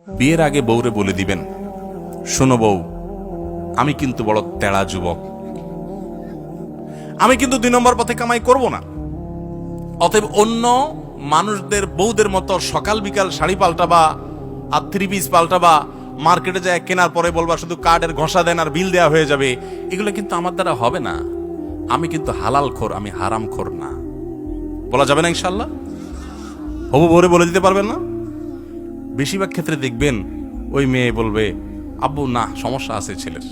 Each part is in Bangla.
বিয়ের আগে বউরে বলে দিবেন, শোনো বউ, আমি কিন্তু বড় তেড়া যুবক, আমি কিন্তু 2 নম্বর পথে কামাই করব না। অতএব অন্য মানুষদের বউদের মতো সকাল বিকাল শাড়ি পাল্টাবা আর 3 পিস পাল্টাবা, মার্কেটে যায় কেনার পরে বলবা শুধু কার্ডের ঘষা দেন আর বিল দেওয়া হয়ে যাবে, এগুলো কিন্তু আমার দ্বারা হবে না। আমি কিন্তু হালাল খোর, আমি হারাম খোর না। বলা যাবে না ইনশাল্লাহ? হবু ভোরে বলে দিতে পারবেন না? বেশিরভাগ ক্ষেত্রে দেখবেন ওই মেয়ে বলবে, আব্বু না, সমস্যা আছে ছেলের,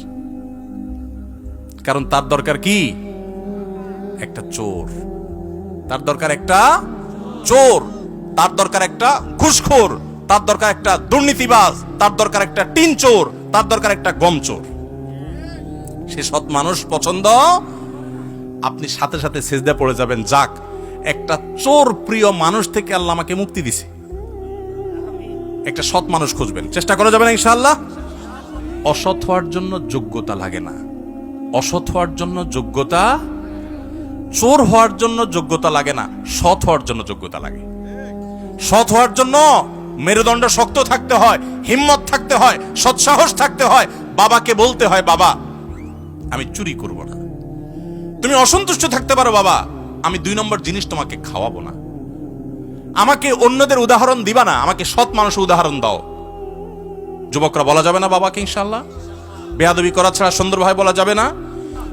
কারণ তার দরকার কি? একটা চোর। তার দরকার একটা চোর, তার দরকার একটা ঘুষখোর, তার দরকার একটা দুর্নীতিবাজ, তার দরকার একটা টিন চোর, তার দরকার একটা গম চোর। সে সৎ মানুষ পছন্দ। আপনি সাথে সাথে সেজদা পড়ে যাবেন, যাক, একটা চোর প্রিয় মানুষ থেকে আল্লাহ আমাকে মুক্তি দিছে। একটা সৎ মানুষ খুঁজবেন, চেষ্টা করা যাবে না ইনশাআল্লাহ? অসৎ হওয়ার জন্য যোগ্যতা লাগে না, অসৎ হওয়ার জন্য যোগ্যতা, চোর হওয়ার জন্য যোগ্যতা লাগে না, সৎ হওয়ার জন্য যোগ্যতা লাগে। সৎ হওয়ার জন্য মেরুদণ্ড শক্ত থাকতে হয়, হিম্মত থাকতে হয়, সৎসাহস থাকতে হয়। বাবাকে বলতে হয়, বাবা আমি চুরি করব না। তুমি অসন্তুষ্ট থাকতে পারো, বাবা আমি 2 নম্বর জিনিস তোমাকে খাওয়াবো না। আমাকে অন্যদের উদাহরণ দিবা না, আমাকে সৎ মানুষের উদাহরণ দাও। যুবকরা বলা যাবে না বাবাকে ইনশাআল্লাহ? বেয়াদবি করা ছাড়া সুন্দরভাবে বলা যাবে না।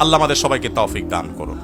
আল্লাহ আমাদের সবাইকে তৌফিক দান করুন।